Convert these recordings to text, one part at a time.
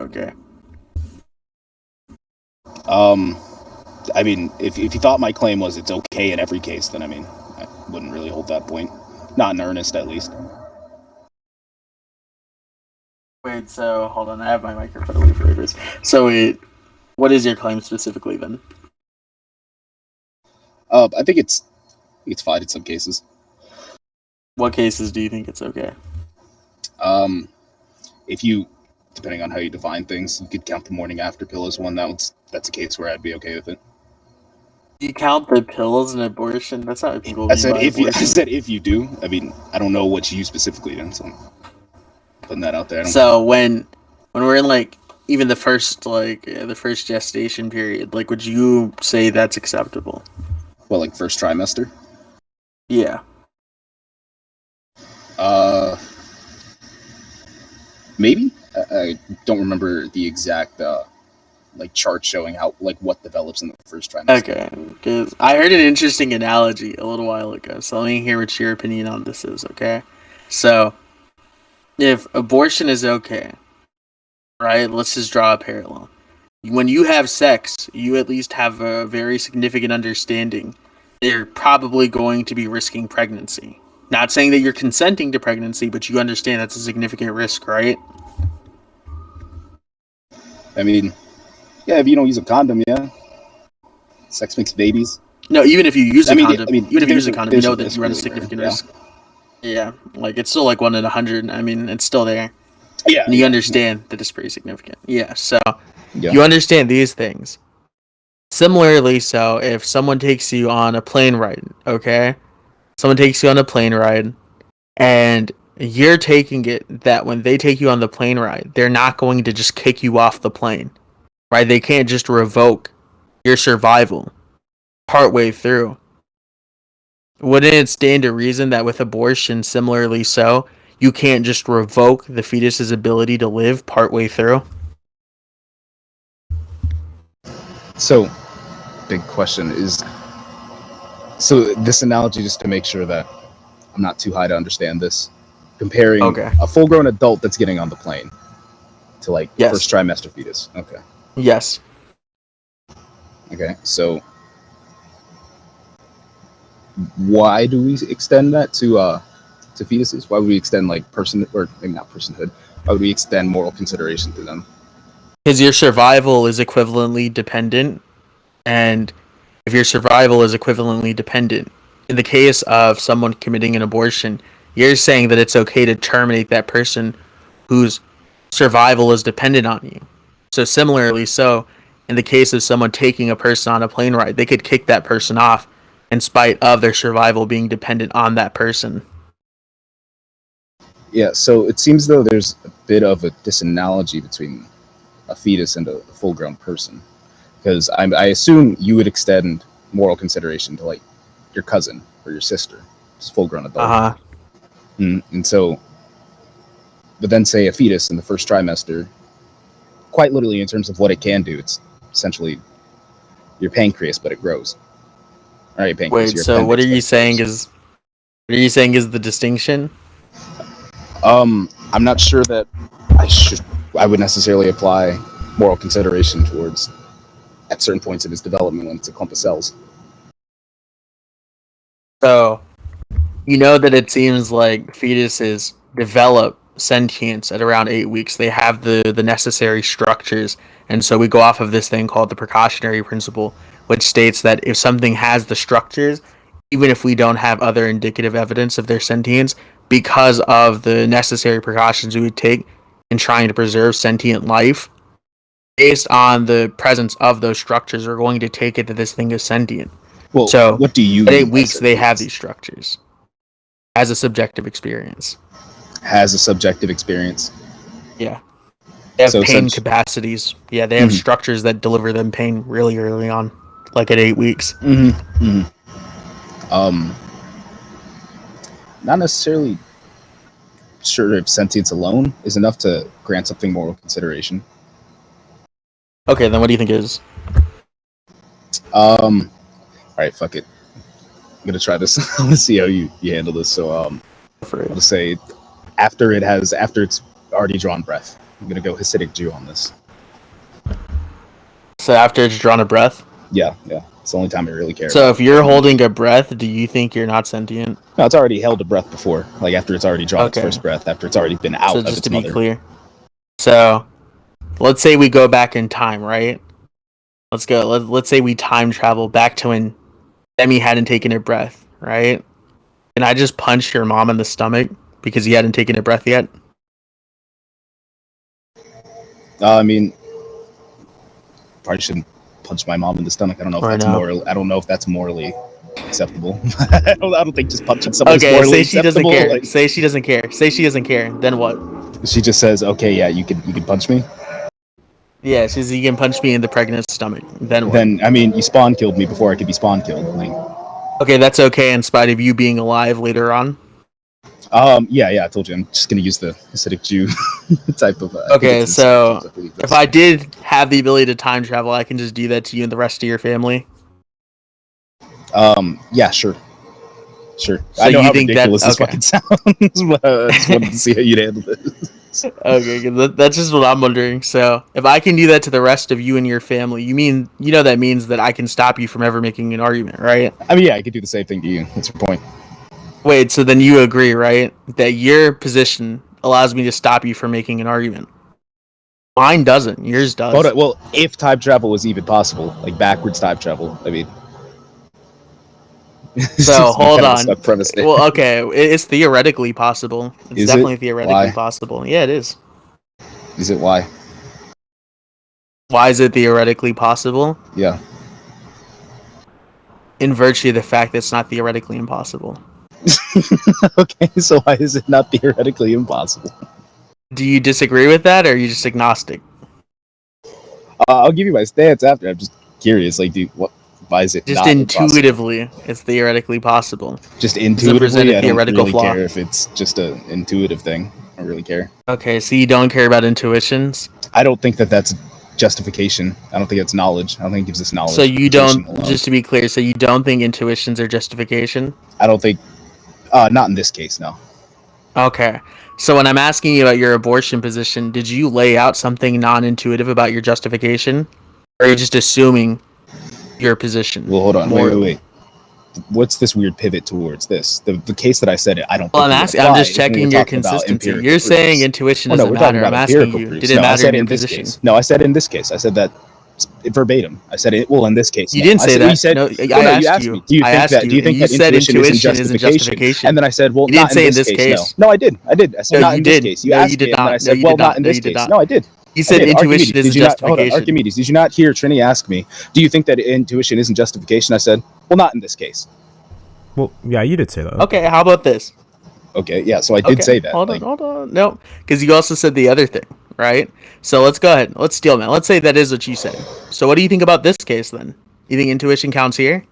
okay? I mean, if you thought my claim was it's okay in every case, then I mean, I wouldn't really hold that point. Not in earnest, at least. Wait, so hold on, I have my microphone away from it. So what is your claim specifically then? I think it's fine in some cases. What cases do you think it's okay? If you, depending on how you define things, you could count the morning after pill as one. That's a case where I'd be okay with it. Do you count the pill as an abortion? That's not what people mean by abortion. I said if you do. I mean, I don't know what you specifically do, so I'm putting that out there. So when we're in like even the first gestation period, like would you say that's acceptable? Well, like first trimester? Yeah. Maybe. I don't remember the exact like chart showing how like what develops in the first trimester. Okay, because I heard an interesting analogy a little while ago. So let me hear what your opinion on this is. Okay, so if abortion is okay, right? Let's just draw a parallel. When you have sex, you at least have a very significant understanding that you're probably going to be risking pregnancy. Not saying that you're consenting to pregnancy, but you understand that's a significant risk, right? I mean, yeah, if you don't use a condom, yeah. Sex makes babies. No, even if you use a condom, even if you use a condom, you know that you run a really significant rare, risk. Yeah, like it's still like 1 in 100. I mean, it's still there. Yeah, and you understand that it's pretty significant. Yeah, so yeah. You understand these things. Similarly, so if someone takes you on a plane ride, okay? Someone takes you on a plane ride, and you're taking it that when they take you on the plane ride, they're not going to just kick you off the plane, right? They can't just revoke your survival partway through. Wouldn't it stand to reason that with abortion, similarly so, you can't just revoke the fetus's ability to live partway through? So, big question is, so this analogy, just to make sure that I'm not too high to understand this, comparing a full-grown adult that's getting on the plane to like first trimester fetus. Okay. Yes. Okay, so why do we extend that to fetuses? Why would we extend like or maybe not personhood? Why would we extend moral consideration to them? Because your survival is equivalently dependent, and if your survival is equivalently dependent, in the case of someone committing an abortion, you're saying that it's okay to terminate that person whose survival is dependent on you. So similarly, so in the case of someone taking a person on a plane ride, they could kick that person off in spite of their survival being dependent on that person. Yeah, so it seems though there's a bit of a disanalogy between a fetus and a full-grown person, because I assume you would extend moral consideration to like your cousin or your sister, just full-grown adult. And so, but then say a fetus in the first trimester, quite literally in terms of what it can do, it's essentially your pancreas, but it grows. All right, pancreas. Wait, so what are you saying is? What are you saying is the distinction? I'm not sure that I would necessarily apply moral consideration towards at certain points of its development when it's a clump of cells. So, you know that it seems like fetuses develop sentience at around 8 weeks. They have the necessary structures, and so we go off of this thing called the precautionary principle, which states that if something has the structures, even if we don't have other indicative evidence of their sentience, because of the necessary precautions we would take in trying to preserve sentient life, based on the presence of those structures, we're going to take it that this thing is sentient. Well, so what do you at 8 weeks they have these structures as a subjective experience. Has a subjective experience. Yeah. They have pain capacities. Yeah, they have structures that deliver them pain really early on, like at 8 weeks. Not necessarily sure if sentience alone is enough to grant something moral consideration. Okay, then what do you think it is? All right, fuck it. I'm gonna try this. I'm gonna see how you handle this. So, I'll just say after it's already drawn breath, I'm gonna go Hasidic Jew on this. So after it's drawn a breath? Yeah. It's the only time I really care. So if you're holding a breath, do you think you're not sentient? No, it's already held a breath before. Like after it's already drawn its Okay. first breath, after it's already been out So of just its to be mother. clear. So let's say we go back in time, right? Let's say we time travel back to when Demi hadn't taken her breath, right? Can I just punch your mom in the stomach because you hadn't taken a breath yet? I mean, probably shouldn't punch my mom in the stomach. I don't know if Or that's no? moral. I don't know if that's morally acceptable. I don't think just punching someone is Okay, morally say she doesn't acceptable. care. Like, Say she doesn't care. Say she doesn't care. Then what? she just says, "Okay, yeah, you can punch me." Yeah, she says you can punch me in the pregnant stomach. Then what? Then I mean, you spawn killed me before I could be spawn killed. Like, Okay, that's okay in spite of you being alive later on. yeah, I told you I'm just gonna use the Hasidic Jew type of. Okay, so if I did have the ability to time travel, I can just do that to you and the rest of your family. Yeah, sure. So I know you how think that- ridiculous this okay. fucking sounds, but I just wanted to see how you'd handle it. Okay, that's just what I'm wondering. So if I can do that to the rest of you and your family, that means that I can stop you from ever making an argument, right? I mean, yeah, I could do the same thing to you. That's your point. Wait, so then you agree, right? That your position allows me to stop you from making an argument. Mine doesn't. Yours does. Hold on. Well, if time travel was even possible, like backwards time travel, I mean. So hold on. Stuck premise there. Well, okay, it's theoretically possible. It's Is definitely it? theoretically Why? possible. Yeah, it is. Is it why? Why is it theoretically possible? Yeah. In virtue of the fact that it's not theoretically impossible. Okay, so why is it not theoretically impossible? Do you disagree with that, or are you just agnostic? I'll give you my stance after. I'm just curious. Like, why is it Just not intuitively, impossible? it's theoretically possible. Just Doesn't present intuitively, a I don't theoretical really flaw. care if it's just an intuitive thing. I don't really care. Okay, so you don't care about intuitions? I don't think that that's justification. I don't think it's knowledge. I don't think it gives us knowledge. So you Intuition don't, alone. just to be clear, so you don't think intuitions are justification? I don't think. Not in this case, no. Okay. So when I'm asking you about your abortion position, did you lay out something non-intuitive about your justification? Or are you just assuming your position? Well, hold on. Morally? Wait. What's this weird pivot towards this? The case that I said it, I don't Well, think I'm it would asking. apply I'm just is when we're checking your talking about consistency. empirical You're saying proofs. intuition Oh, no, doesn't we're talking matter. about I'm asking empirical you, proofs. did it No, I matter said in your in this position? case. No, I said in this case. I said that verbatim. I said it. Well, in this case, You no. didn't I say said, that. You said, No, well, I you asked asked you. me. Do you think that? Do you think You that said intuition isn't justification? And then I said, well, You didn't not say in this case. case. No, I did. I said No, not you in this did. case. You No, asked you did me, and then I not. No, said, you well, did not not. in No, this you did case. not. No, I did. You said intuition Archimedes, isn't did you not? Hold on, justification. Archimedes, did you not hear Trini ask me? Do you think that intuition isn't justification? I said, well, not in this case. Well, yeah, you did say that. Okay, how about this? Okay, yeah, so I did say that. Hold on. No, because you also said the other thing, right? So let's go ahead. Let's steal man. Let's say that is what you said. So what do you think about this case then? You think intuition counts here?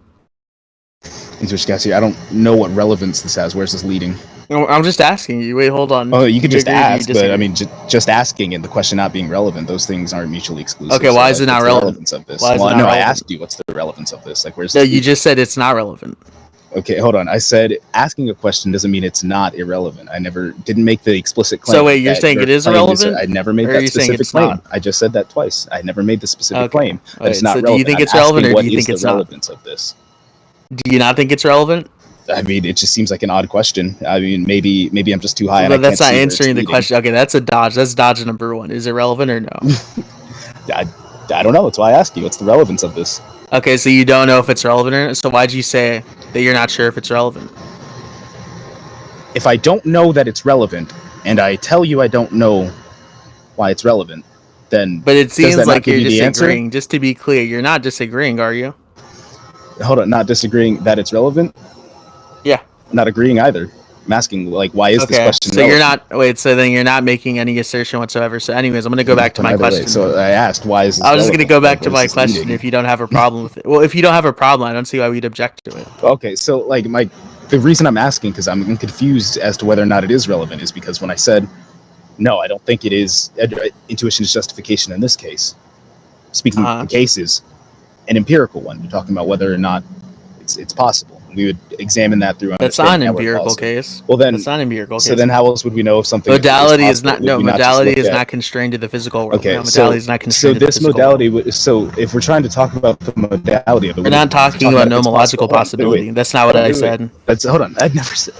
Intuition counts here. I don't know what relevance this has. Where's this leading? No, I'm just asking you. Wait, hold on. Oh, you could just agree, ask, but I mean, just asking and the question not being relevant, those things aren't mutually exclusive. Okay, why so, is it not what's relevant? The relevance of this? Why is it Well, not no, relevant? I asked you what's the relevance of this. Like, where's No, this you leading? just said it's not relevant. Okay, hold on. I said asking a question doesn't mean it's not irrelevant. I never didn't make the explicit claim. So wait, you're saying your it is claim irrelevant? I never made Or are that you saying specific it's claim. not? I just said that twice. I never made the specific Okay. claim that it's Wait, not so do relevant. you think I'm it's relevant, asking or what do you is think the it's not? relevance of this? Do you not think it's relevant? I mean, it just seems like an odd question. I mean, maybe I'm just too high and Well, I that's can't not see where it's answering the leading. question. Okay, that's a dodge. That's dodge number one. Is it relevant or no? I don't know. That's why I asked you. What's the relevance of this? Okay, so you don't know if it's relevant or not. So why'd you say that you're not sure if it's relevant? If I don't know that it's relevant, and I tell you I don't know why it's relevant, then But it does seems that not like give you're you the answer? disagreeing. Just to be clear, you're not disagreeing, are you? Hold on, not disagreeing that it's relevant? Yeah. Not agreeing either. I'm asking, like, why is this question so relevant? you're not. Wait, so then you're not making any assertion whatsoever. So, anyways, I'm gonna go back to my question. So I asked, why is this I was just relevant? gonna go back Like, to where's my this question. leading? If you don't have a problem with it, well, if you don't have a problem, I don't see why we'd object to it. Okay, so like the reason I'm asking, because I'm confused as to whether or not it is relevant, is because when I said no, I don't think it is. Intuition is justification in this case. Speaking of the case is an empirical one. You're talking about whether or not it's possible. We would examine that through That's not an understanding empirical how we're case. Well, then, That's not an empirical so case. then how else would we know if something Modality is is not. possible? No, Would we not just modality look is at not constrained to the physical world. Okay, No, modality is not so constrained to the this physical modality. world. So if we're trying to talk about the modality of it, We're not talking about if it's possible. nomological Hold on, possibility. wait. That's not what Hold on, I wait. said. That's hold on. I've never said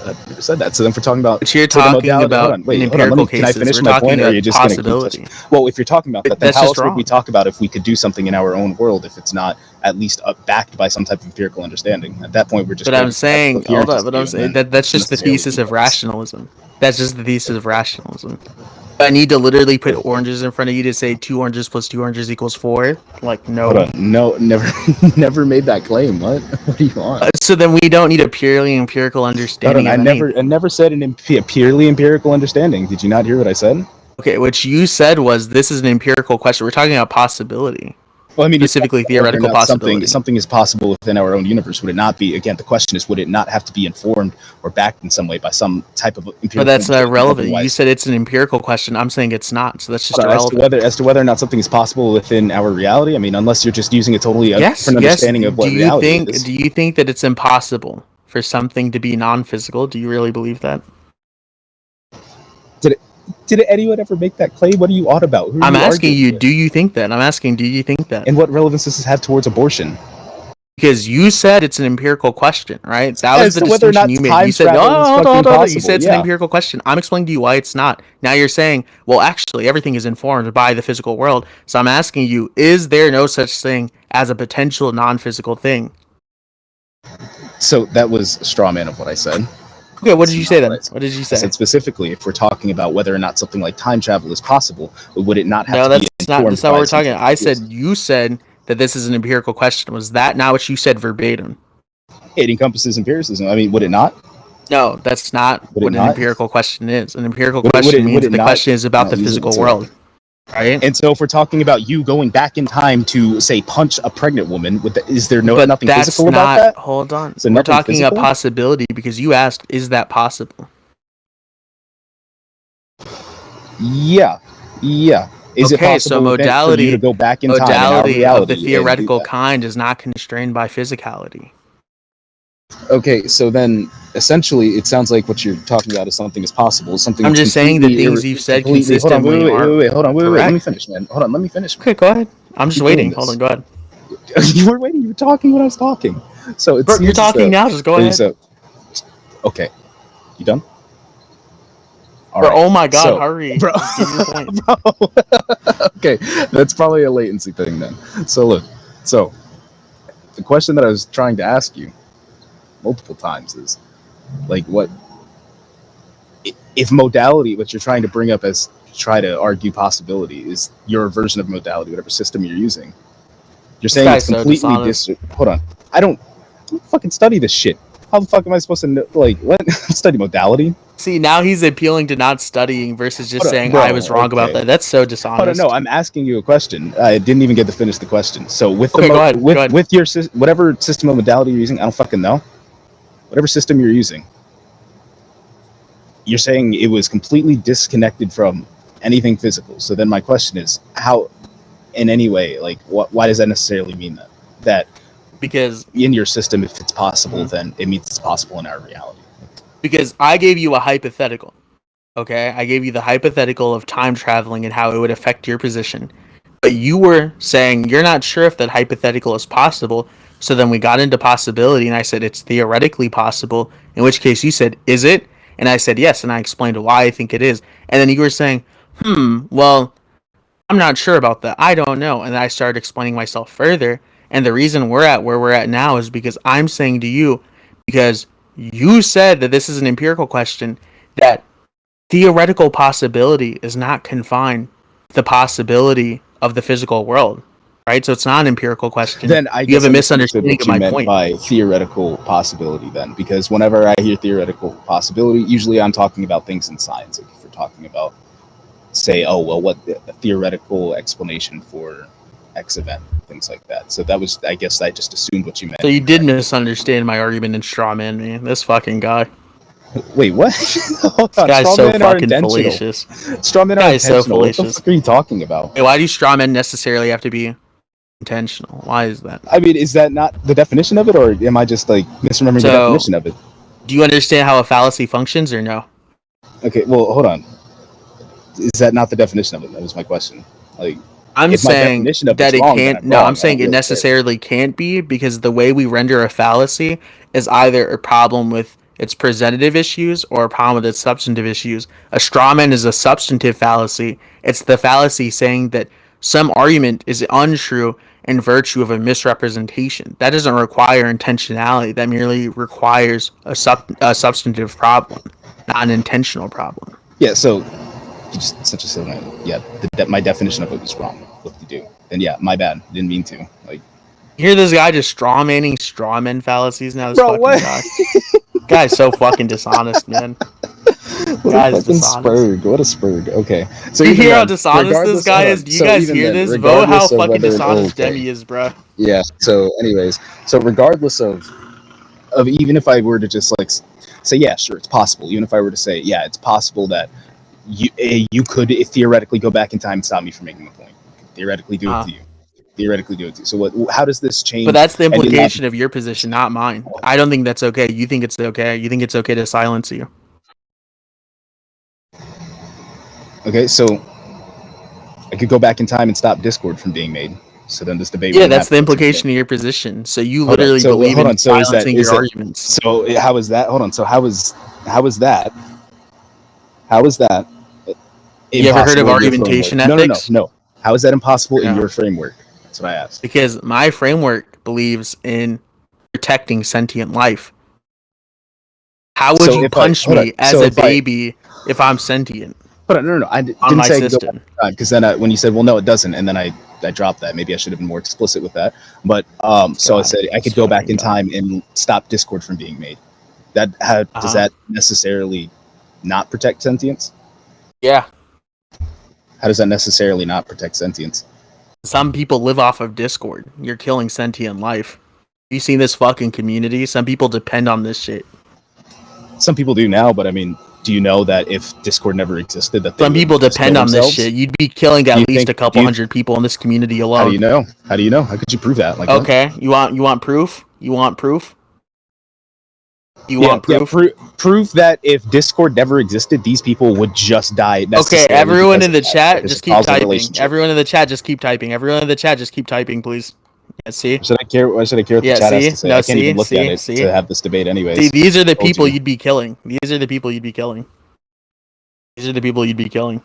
that. So then, if we're talking about But you're so the talking modality. Hold about on, wait, in hold on. empirical Can I cases. finish We're my talking point, or are about you just going to keep touching? possibility. Well, if you're talking about that, then That's how just else would we wrong. talk about if we could do something in our own world if it's not at least backed by some type of empirical understanding? At that point, we're just. But I'm saying, hold on. But I'm saying that's just the necessarily thesis of incorrect. rationalism. That's just the thesis of rationalism. I need to literally put oranges in front of you to say 2 oranges plus 2 oranges equals 4. Like, no. Hold on, no, never, never made that claim. What? What do you want? So then we don't need a purely empirical Hold understanding on, of anything. I never said a purely empirical understanding. Did you not hear what I said? Okay, what you said was this is an empirical question. We're talking about possibility. Well, I mean, Specifically theoretical whether or not possibility. something is possible within our own universe. Would it not be? Again, the question is, would it not have to be informed or backed in some way by some type of empirical? But that's understanding? irrelevant. You Otherwise, said it's an empirical question. I'm saying it's not. So that's just as to irrelevant. whether or not something is possible within our reality. I mean, unless you're just using a totally different understanding of what reality is. Do you think that it's impossible for something to be non-physical? Do you really believe that? Did anyone ever make that claim? What are you on about? I'm asking you, do you think that? I'm asking, do you think that? And what relevance does this have towards abortion? Because you said it's an empirical question, right? That was the distinction you made. You said, hold on. You said it's an empirical question. I'm explaining to you why it's not. Now you're saying, well, actually, everything is informed by the physical world. So I'm asking you, is there no such thing as a potential non-physical thing? So that was a straw man of what I said. Okay, what did you say then? What did you say? I said specifically, if we're talking about whether or not something like time travel is possible, would it not have to be informed? That's not what we're talking about. I said, you said that this is an empirical question. Was that not what you said verbatim? It encompasses empiricism. I mean, would it not? No, that's not what an empirical question is. An empirical question means the question is about the physical world. Right? And so if we're talking about you going back in time to, say, punch a pregnant woman, is there nothing physical about that? Hold on. So we're talking a possibility because you asked, is that possible? Yeah. Is it possible so modality, for you to go back in time in our reality of the theoretical kind is not constrained by physicality. Okay, so then essentially it sounds like what you're talking about is something is possible. Something I'm just saying the things you've said consistently hold on, wait, let me finish, man. Hold on, let me finish. Okay, go ahead. I'm just waiting. Hold on, go ahead. You were waiting, you were talking when I was talking. So it's you're talking now, just go ahead. Okay. You done? Bro, right. Oh my god, hurry. Bro, just give your point. Bro. Okay, that's probably a latency thing then. So look, the question that I was trying to ask you multiple times is, like, what if modality, what you're trying to bring up as try to argue possibility, is your version of modality, whatever system you're using. You're saying it's completely hold on. I don't fucking study this shit. How the fuck am I supposed to know, like, what? Study modality? See, now he's appealing to not studying versus just saying I was wrong about that. That's so dishonest. No, I'm asking you a question. I didn't even get to finish the question. So with go ahead. With your whatever system of modality you're using, I don't fucking know. Whatever system you're using, you're saying it was completely disconnected from anything physical. So then my question is, how, in any way, like, why does that necessarily mean that because in your system, if it's possible, then it means it's possible in our reality? Because I gave you a hypothetical. Okay, I gave you the hypothetical of time traveling and how it would affect your position. But you were saying you're not sure if that hypothetical is possible. So then we got into possibility, and I said it's theoretically possible. In which case you said, is it? And I said yes, and I explained why I think it is. And then you were saying, well, I'm not sure about that. I don't know. And I started explaining myself further. And the reason we're at where we're at now is because I'm saying to you, because you said that this is an empirical question, that theoretical possibility is not confined to the possibility of the physical world, right? So it's not an empirical question. Then I you have a misunderstanding of my point. By theoretical possibility, then, because whenever I hear theoretical possibility, usually I'm talking about things in science. Like if we're talking about, say, what the theoretical explanation for X event, things like that. So that was, I guess, I just assumed what you meant. So you did misunderstand my argument and straw man me. This fucking guy. Wait, what? Hold on. This guy's so fucking fallacious. Straw men are intentional. What the fuck are you talking about? Hey, why do straw men necessarily have to be intentional. Why is that? I mean, is that not the definition of it, or am I just like misremembering the definition of it? Do you understand how a fallacy functions, or no? Okay, well, hold on. Is that not the definition of it? That was my question. Like, I'm if my saying definition of that it's it wrong, then can't. I'm No, wrong. I'm I don't saying it really care. necessarily can't be, because the way we render a fallacy is either a problem with its presentative issues or a problem with its substantive issues. A straw man is a substantive fallacy. It's the fallacy saying that some argument is untrue in virtue of a misrepresentation. That doesn't require intentionality. That merely requires a substantive problem, not an intentional problem. Yeah, so you just such a silly. Yeah, my definition of it was wrong. What to do? And yeah, my bad. Didn't mean to. Like, You hear this guy just strawmanning strawman fallacies now? This bro, fucking what? guy. Guy's so fucking dishonest, man. What Guy's a fucking dishonest. spurg. What a spurg. Okay. So Do you even hear how then, dishonest this guy is? Do you guys hear this? Vote how fucking dishonest Demi is, bro. Yeah. So, anyways, so regardless of even if I were to just like say, yeah, sure, it's possible. Even if I were to say, yeah, it's possible that you could theoretically go back in time and stop me from making a point. You could theoretically do it to you. Theoretically do it to you. So what? How does this change? But that's the implication of your position, not mine. I don't think that's okay. You think it's okay. You think it's okay to silence you. Okay, so I could go back in time and stop Discord from being made. So then this debate. Yeah, that's the implication of your position. So you Hold on, literally so, believe hold in on, so silencing is your that- arguments. So how is that? Hold on. So how is that? How is that? You ever heard of impossible in your argumentation framework? ethics? No. How is that impossible in No. your framework? That's what I asked. Because my framework believes in protecting sentient life. How would So you if punch hold on, me as so a if I- baby if I'm sentient Hold on, no. I on didn't my say I could go system? because then when you said, well, no, it doesn't, and then I dropped that. Maybe I should have been more explicit with that. But so I said I could go back in time and stop Discord from being made. Does that necessarily not protect sentience? Yeah. How does that necessarily not protect sentience? Some people live off of Discord. You're killing sentient life. You seen this fucking community? Some people depend on this shit. Some people do now, but I mean, do you know that if Discord never existed, that some people depend on this shit? You'd be killing at least a couple hundred people in this community alone. How do you know? How do you know? How could you prove that? Like, okay, what? you want proof? You want proof? You want proof? Yeah, proof that if Discord never existed, these people would just die. Okay, everyone in the chat, just keep typing. Everyone in the chat, just keep typing. Everyone in the chat, just keep typing, please. Yeah, see? Why should I care? Why should I care what the chat has to say? No, I can't even look at it to have this debate, anyways. See, these are the people you'd be killing. These are the people you'd be killing. These are the people you'd be killing.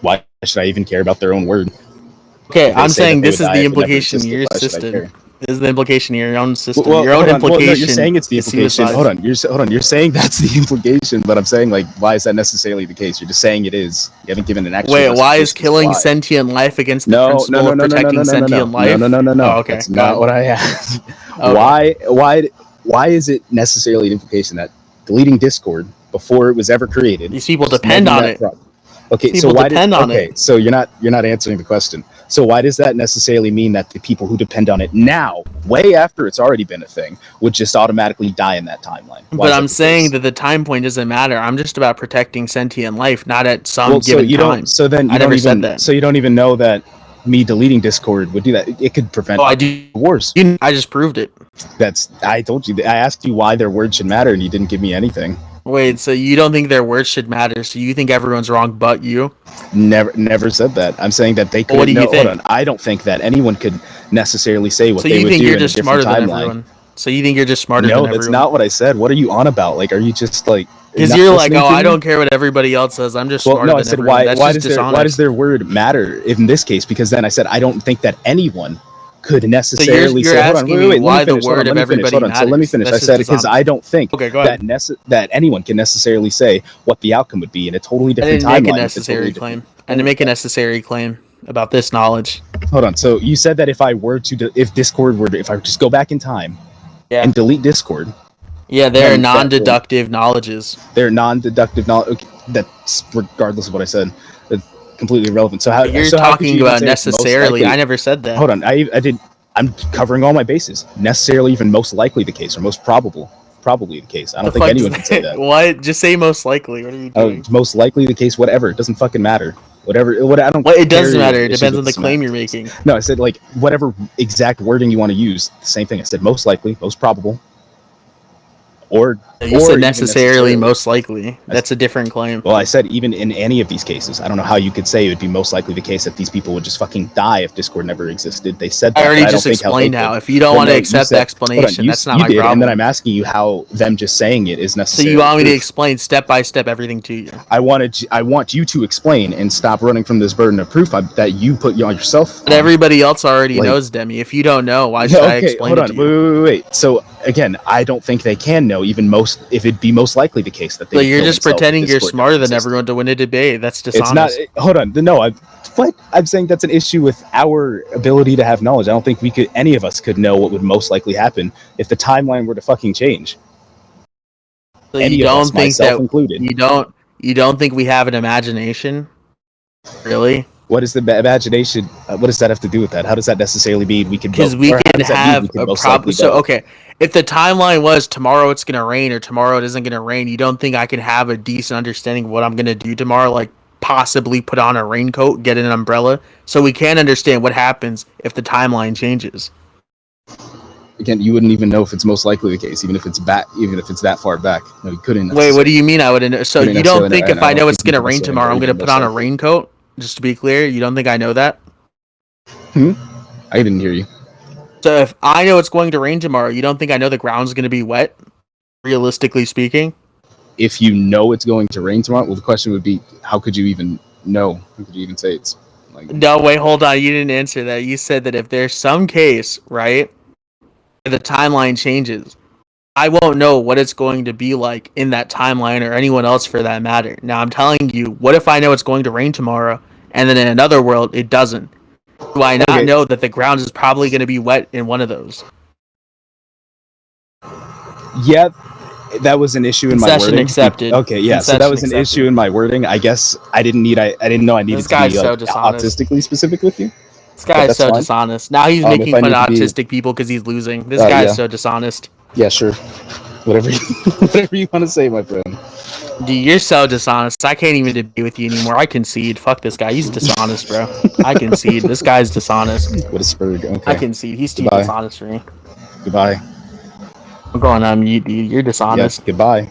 Why should I even care about their own word? Okay, I'm saying this is the implication in your system. This is the implication in your own system. Well, your own implication. Well, no, you're saying it's the implication. Hold on. You're saying that's the implication, but I'm saying, like, why is that necessarily the case? You're just saying it is. You haven't given an actual. Wait, why is killing sentient life against the principle of protecting sentient life? No. Oh, okay. That's not what I asked. Okay. Why is it necessarily an implication that deleting Discord before it was ever created? These people depend on it. Okay, so so you're not answering the question. So why does that necessarily mean that the people who depend on it now, way after it's already been a thing, would just automatically die in that timeline? But I'm saying that the time point doesn't matter. I'm just about protecting sentient life, not at some given time. So then I never said that. So you don't even know that me deleting Discord would do that. It could prevent wars. I just proved it. I told you. I asked you why their words should matter, and you didn't give me anything. Wait, so you don't think their words should matter? So you think everyone's wrong but you? Never said that. I'm saying that they could. What do you think? Hold on. I don't think that anyone could necessarily say what they would do. So you think you're just smarter than everyone? So you think you're just smarter than everyone? No, that's not what I said. What are you on about? Like, are you just like? Because you're like, oh, I don't care what everybody else says. I'm just smarter than everyone. Why does their word matter in this case? Because then I said I don't think that anyone could necessarily say. Hold on, wait, why the word of everybody matters? So let me finish. I said because I don't think that anyone can necessarily say what the outcome would be in a totally different timeline. I didn't make a necessary claim. I didn't make a necessary claim about this knowledge. Hold on. So you said that if Discord were if I just go back in time and delete Discord. Yeah, they're non-deductive knowledges. They're non-deductive knowledge. Okay, that's regardless of what I said. That's completely irrelevant. So how you're talking about necessarily? I never said that. Hold on, I did. I'm covering all my bases. Necessarily, even most likely the case, or most probable. probably the case. I don't The think fuck anyone does can say that. What? Just say most likely. What are you doing? Most likely the case, whatever. It doesn't fucking matter. Whatever. What I don't. Well, it care doesn't matter. It issues depends with on the the claim you're semantics. making. No, I said like whatever exact wording you want to use. The same thing. I said most likely, most probable, or You said even necessarily, most likely. That's a different claim. Well, I said even in any of these cases, I don't know how you could say it would be most likely the case that these people would just fucking die if Discord never existed. They said that. I already but just I don't explained think how. could. If you don't Well, want no, to you accept said- the explanation, that's not my did, problem. and then I'm asking you how them just saying it is So necessary. you want me to explain step by step everything to you? I want you to explain and stop running from this burden of proof that you put on yourself. But everybody else already like- knows, Demi. If you don't know, why should I Okay, explain hold it on. to you? Wait. So again, I don't think they can know even if it'd be most likely the case that they. So would you're kill just themselves if pretending you're Discord smarter never than existed. everyone to win a debate. That's It's not. dishonest. Hold on. No, I'm saying that's an issue with our ability to have knowledge. I don't think any of us could know what would most likely happen if the timeline were to fucking change. So Any you of don't us, think myself that included. you don't think we have an imagination? Really? What is the imagination? What does that have to do with that? How does that necessarily mean we could? Because we how can does that mean we have could a most likely problem. So go? okay, if the timeline was tomorrow it's gonna rain or tomorrow it isn't gonna rain, you don't think I can have a decent understanding of what I'm gonna do tomorrow? Like possibly put on a raincoat, get an umbrella, so we can understand what happens if the timeline changes. Again, you wouldn't even know if it's most likely the case, even if it's that far back. No, you couldn't. Wait, what do you mean I wouldn't know? So couldn't you don't necessarily think know, if and I I don't know think it's you gonna can rain necessarily tomorrow, know I'm gonna even put most on a likely. raincoat? Just to be clear, you don't think I know that? I didn't hear you. So if I know it's going to rain tomorrow, you don't think I know the ground's going to be wet? Realistically speaking, If you know it's going to rain tomorrow, well, the question would be, how could you even know? How could you even say it's like? no. Wait, hold on. You didn't answer that. You said that if there's some case, right, where the timeline changes, I won't know what it's going to be like in that timeline or anyone else for that matter. Now I'm telling you, what if I know it's going to rain tomorrow, and then in another world it doesn't? Do I not Okay. know that the ground is probably going to be wet in one of those? Yeah, that was an issue in my Concession wording. accepted. Okay, yeah. So that Concession was an accepted. issue in my wording. I guess I didn't know I needed This to guy's be so like dishonest. autistically specific with you. This But guy is that's so fine. dishonest. Now he's If making I fun need of to be- autistic people because he's losing. This guy yeah. is so dishonest. Yeah, sure. Whatever you want to say, my friend. Dude, you're so dishonest. I can't even debate with you anymore. I concede. Fuck this guy. He's dishonest, bro. I concede. This guy's dishonest. What a spurg. Okay. I concede. He's too Goodbye. dishonest for me. Goodbye. I'm going on mute, dude. You're dishonest. Yes. Goodbye.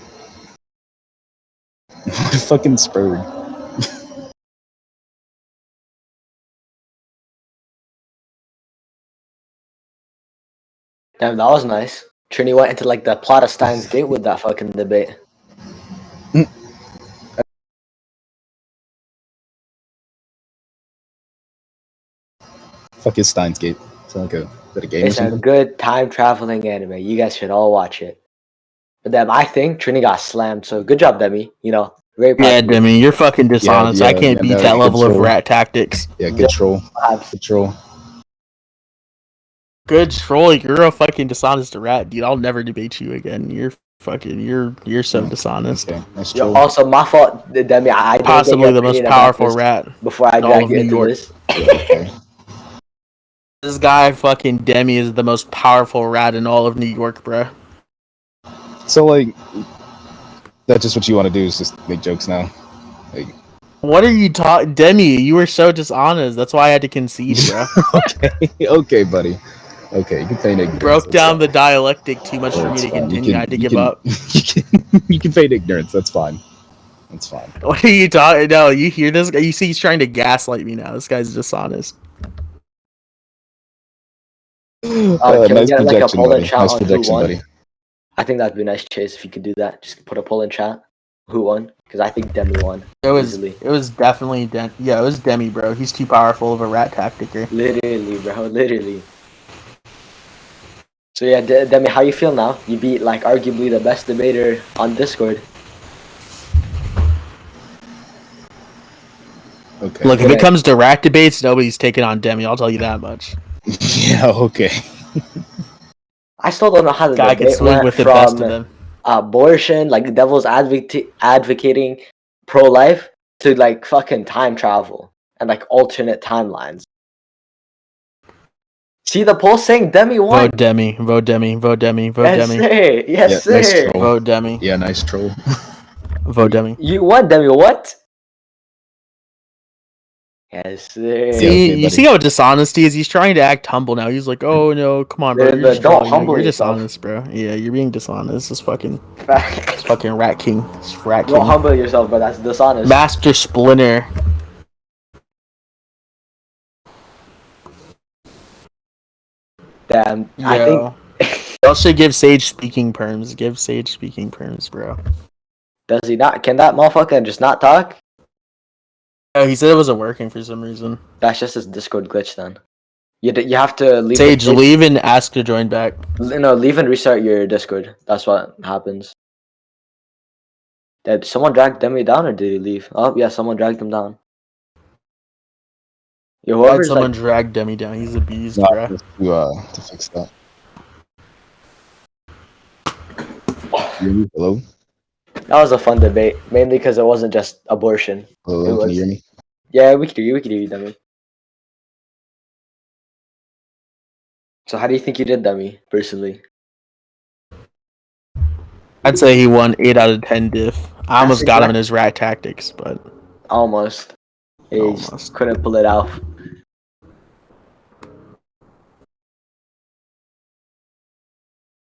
What a fucking spurg. Damn, that was nice. Trini went into like the plot of Steins Gate with that fucking debate. Fuck is Steins Gate? Is that a game or It's a something? good time traveling anime. You guys should all watch it. But then I think Trini got slammed, so good job, Demi. You know, very proud Yeah, of you. Demi, you're fucking dishonest. I can't beat no, that good level of troll. rat tactics. Yeah, good troll. Have- Good troll. Good troll. You're a fucking dishonest rat, dude. I'll never debate you again. You're so dishonest. Okay, nice Yo, troll. also, my fault, Demi. I didn't get Possibly your the most opinion about powerful this rat before I in all drag of you New into York. this. Okay. This guy, fucking Demi, is the most powerful rat in all of New York, bruh. So like, that's just what you want to do is just make jokes now. Like, What are you talking, Demi? You were so dishonest. That's why I had to concede, bro. okay, buddy. Okay, you can feign ignorance. Broke that's down fine. the dialectic too much for me That's to fine. continue. I had to give can, up. You can feign ignorance. That's fine. That's fine. What are you talking? No, you hear this guy? You see, he's trying to gaslight me now. This guy's dishonest. Can we Nice get like a projection, poll in buddy. chat Nice on who projection, won? buddy. I think that'd be nice, Chase, if you could do that. Just put a poll in chat. Who won? Because I think Demi won. It was definitely it was Demi, bro. He's too powerful of a rat tacticer. Literally, bro. Literally. So yeah, Demi, how you feel now? You beat like arguably the best debater on Discord. Okay. Look, if it comes to rat debates, nobody's taking on Demi. I'll tell you that much. Yeah. Okay. I still don't know how the Guy can debate swing went with the best of from them. abortion, like the devil's advocating pro-life, to like fucking time travel and like alternate timelines. See the poll saying Demi won. Vote Demi. Vote Demi. Vote Demi. Vote Yes, Demi. sir. Yes, Yeah, sir. nice troll. Vote Demi. Yeah, nice troll. Vote Demi. You won, Demi. What? Yes, sir. Yeah, See, okay, you buddy. see how dishonesty is? He's trying to act humble now. He's like, "Oh no, come on, bro. Then You're just don't trolling." No, humble you're yourself. dishonest, bro. Yeah, you're being dishonest. It's fucking Facts. Rat King. It's Rat Don't King. humble yourself, bro. That's dishonest. Master Splinter. Damn. Yo. I think. Y'all should give Sage speaking perms. Give Sage speaking perms, bro. Does he not? Can that motherfucker just not talk? Oh, he said it wasn't working for some reason. That's just his Discord glitch then. You have to leave. Sage, leave and ask to join back. No, leave and restart your Discord. That's what happens. Did someone drag Demi down or did he leave? Oh yeah, someone dragged him down. Yo, Why'd whoever's someone like, drag Demi down? He's a beast, No, bro. to fix that. Hello? that was a fun debate, mainly because it wasn't just abortion. Hello, It can was- you hear me? Yeah, we could hear you. We could hear you, Demi. So how do you think you did, Demi, personally? I'd say he won 8 out of 10 diff. I almost That's got him in his rat tactics, but Almost. He just Almost. couldn't pull it off.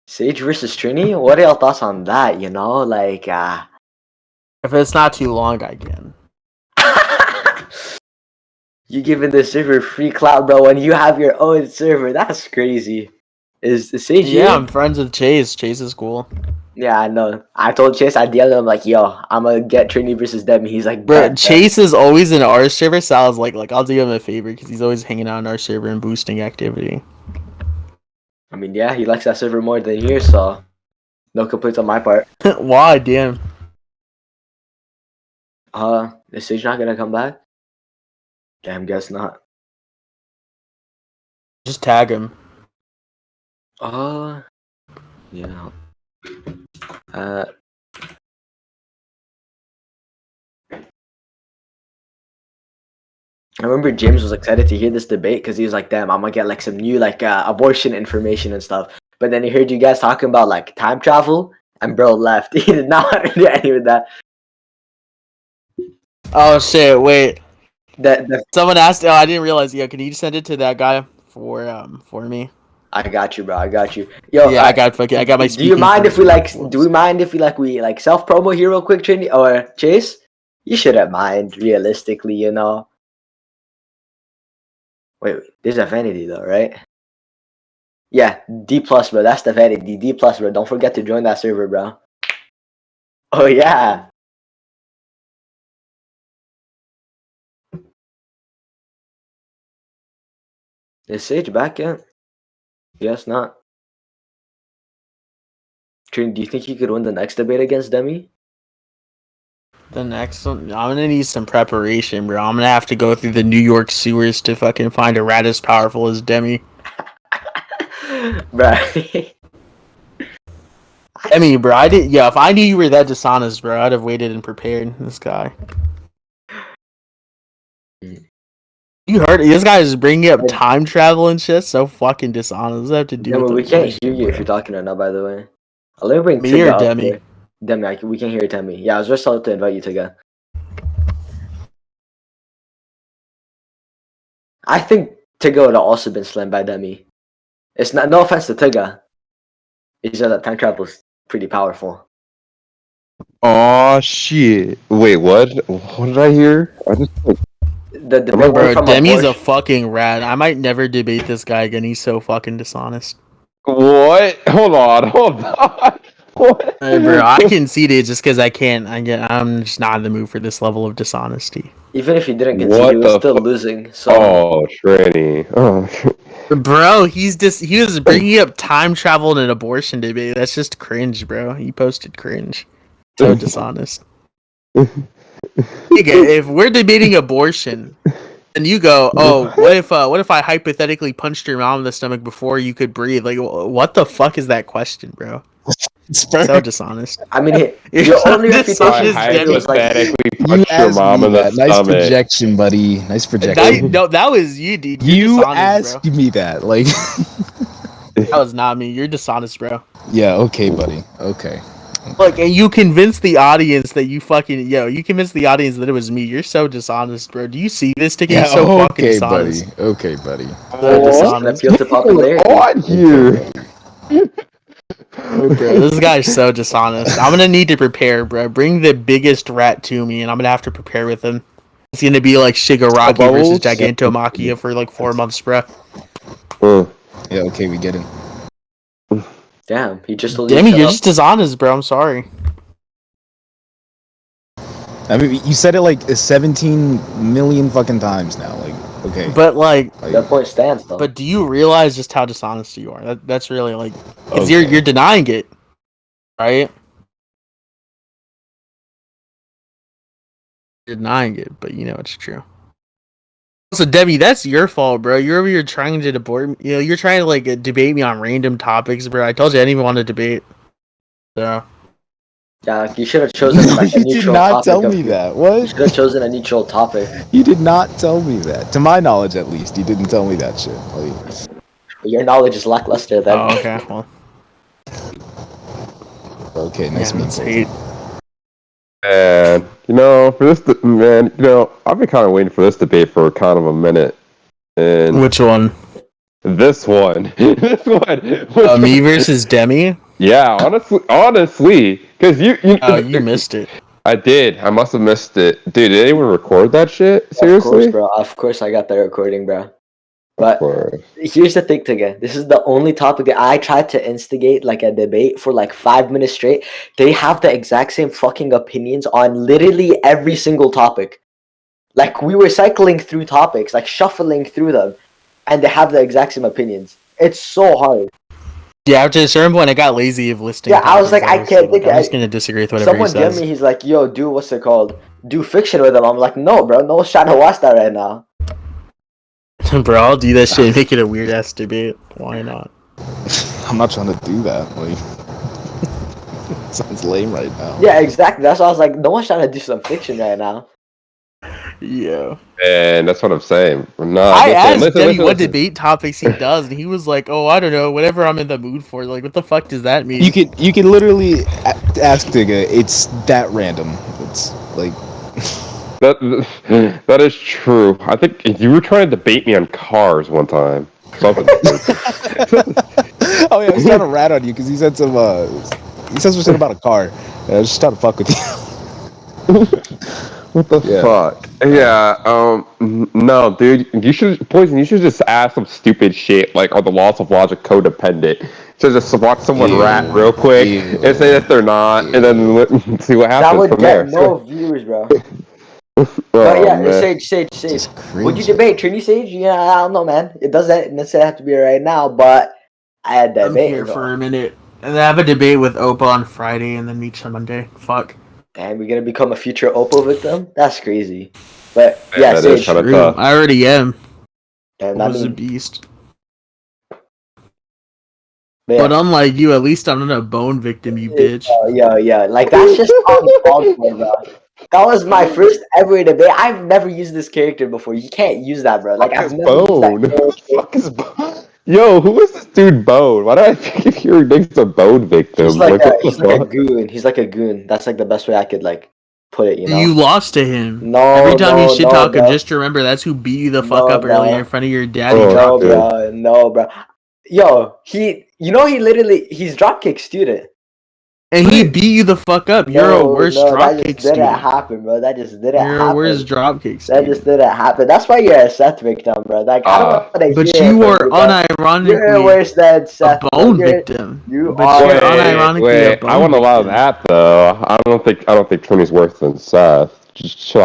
Sage versus Trini? What are y'all thoughts on that, you know? Like, if it's not too long, I can. you giving the server free clout, bro, when you have your own server. That's crazy. Is Sage Yeah, here? I'm friends with Chase. Chase is cool. Yeah, I know. I told Chase, I DM'd him, like, yo, I'm gonna get Trini versus Demi. He's like, Bro, bet, bet. Chase is always in our server, so I was like I'll do him a favor because he's always hanging out in our server and boosting activity. I mean, yeah, he likes that server more than you, so no complaints on my part. Why, damn. Is Sage not gonna come back? Damn, guess not. Just tag him. Yeah. I remember James was excited to hear this debate because he was like, damn, I'm gonna get like some new like abortion information and stuff. But then he heard you guys talking about like time travel and bro left. He did not want to do any of that. Oh shit! Wait, The someone asked. Oh, I didn't realize. Yeah, can you send it to that guy for me? I got you, bro. I got you. Yo, Yeah, I got my. do you speaking mind if we like? perms. Do we mind if we like self promo here real quick, Trini or Chase? You shouldn't mind, realistically, you know. Wait, there's a vanity though, right? Yeah, D plus, bro. That's the vanity. D plus, bro. Don't forget to join that server, bro. Oh yeah. Is Sage back yet? Yes, not. Trini, do you think you could win the next debate against Demi? The next one, I'm gonna need some preparation, bro. I'm gonna have to go through the New York sewers to fucking find a rat as powerful as Demi. Bro. Demi, bro. I did. Yeah, if I knew you were that dishonest, bro, I'd have waited and prepared. This guy. You heard this guy is bringing up time travel and shit. So fucking dishonest. What does that have to do Demi, with we the can't voice, hear you if bro? you're talking right now, by the way. Let me bring Me Tiga or up Demi? here. Demi, we can hear you, Demi. Yeah, I was just about to invite you, Tiga. I think Tiga would have also been slammed by Demi. It's not no offense to Tiga. It's just that time travel is pretty powerful. Oh shit! Wait, what? What did I hear? I just The debate Bro, went Bro, from Demi's a abortion. fucking rat. I might never debate this guy again. He's so fucking dishonest. what? Hold on, hold on. What? Hey, bro, I conceded just because I can't. I'm just not in the mood for this level of dishonesty. Even if he didn't concede, What he was the still fu- losing. So Oh, Trini. Oh, Bro, he was bringing up time travel in an abortion debate. That's just cringe, bro. He posted cringe. So dishonest. If we're debating abortion, and you go, oh, what if I hypothetically punched your mom in the stomach before you could breathe? Like, what the fuck is that question, bro? Sperm. So dishonest. I mean, You're your so only reputation dishonest, is Demi. was like Hypothetically You punch your asked mom me in the that. Nice stomach. projection, buddy. Nice projection. No, that was you, dude. You're You dishonest, asked bro. me that. Like, That was not me. You're dishonest, bro. yeah, okay, buddy. Okay. Look, and you convinced the audience that you convinced the audience that it was me. You're so dishonest, bro. Do you see this ticket? Yeah, You're so fucking okay, buddy. dishonest. Okay, buddy. So this is an dishonest. appeal to popularity. on here? Bro, this guy's so dishonest. I'm gonna need to prepare, bro. Bring the biggest rat to me, and I'm gonna have to prepare with him. It's gonna be like Shigaraki versus bubbles? Gigantomachia for like 4 months, bro. Yeah, okay, we get it. Damn, he just told you. Demi, to you're shut just dishonest, bro. I'm sorry. I mean, you said it like 17 million fucking times now. Like, okay. But like, up. That point stands though. but do you realize just how dishonest you are? That's really like, because Okay. you're denying it, right? You're denying it, but you know it's true. So Debbie, that's your fault, bro. You're over here trying to debate. You're trying to like debate me on random topics, bro. I told you I didn't even want to debate. So Yeah, you should have chosen like a You did neutral not topic. tell me that. What? You should have chosen a neutral topic. You did not tell me that. To my knowledge, at least, you didn't tell me that shit. Like, Your knowledge is lackluster then. oh, okay, well, okay, nice yeah, meeting that's you. hate. And for this, I've been kind of waiting for this debate for kind of a minute. And Which one? this one, Me versus Demi. Yeah, honestly, because you Oh, you missed it. I did. I must have missed it. Dude, did anyone record that shit? Of Seriously? course, bro. Of course, I got the recording, bro. But here's the thing, again. This is the only topic that I tried to instigate like a debate for like 5 minutes straight. They have the exact same fucking opinions on literally every single topic. Like we were cycling through topics, like shuffling through them, and they have the exact same opinions. It's so hard. Yeah, after a certain point, I got lazy of listing. Yeah, I was like, topics, I can't think. I'm just gonna disagree with whatever Someone he says. DM me, he's like, "Yo, do what's it called? Do fiction with them." I'm like, "No, bro, no one's trying to watch that right now." Bro, I'll do that shit and make it a weird ass debate. Why not? I'm not trying to do that. Like, sounds lame right now. Yeah, exactly. That's why I was like, "No one's trying to do some fiction right now." Yeah. And that's what I'm saying. No, I asked Demi listen. what debate topics he does, and he was like, "Oh, I don't know, whatever I'm in the mood for." Like, what the fuck does that mean? You can literally ask Digga. It's that random. It's like That is true. I think you were trying to debate me on cars one time. Something. oh yeah, I was trying to rat on you because he said some shit about a car. And I was just trying to fuck with you. What the fuck? Yeah, no, dude, you should just ask some stupid shit, like, are the laws of logic codependent? So just watch someone rat real quick and say that they're not, and then see what happens That would from get there. no views, bro. Oh, But yeah, man. Sage. Just Would you cringe. debate Trini Sage? Yeah, I don't know, man. It doesn't necessarily have to be right now, but I had that I'm debate. here for a minute, and I have a debate with Opa on Friday, and then meet on Monday. Fuck. And we're gonna become a future Oppo victim? That's crazy. But Yeah, yeah, that is Sage. kinda True. tough. I already am. And I I was a mean, beast. yeah. But unlike you, at least I'm not a bone victim, you bitch. Yeah. Like that's just uncalled for, bro. That was my first ever debate. I've never used this character before. You can't use that, bro. Like I've never used Bone. that Who the character. fuck is Bone? Yo, who is this dude Bone? Why do I think your name's a Bone victim? He's like what the he's like a fuck? goon. He's like a goon. That's like the best way I could like put it, you know. You lost to him. No, Every time you no, shit no, talk him, bro. just remember that's who beat you the fuck No, up earlier bro. in front of your daddy. Oh, No, dude. bro. Yo, he's dropkick student. And he beat you the fuck up. You're a worse that dropkick just didn't student. happen, bro. That just didn't You're happen. a worse dropkick That student. just didn't happen. That's why you're a Seth victim, bro. Like I don't know what I But hear you from are bro. unironically You're worse than a Seth. bro. bone You're- victim. You But are. you're unironically a bone I won't allow victim. that though. I don't think Trini's worse than Seth. Just chill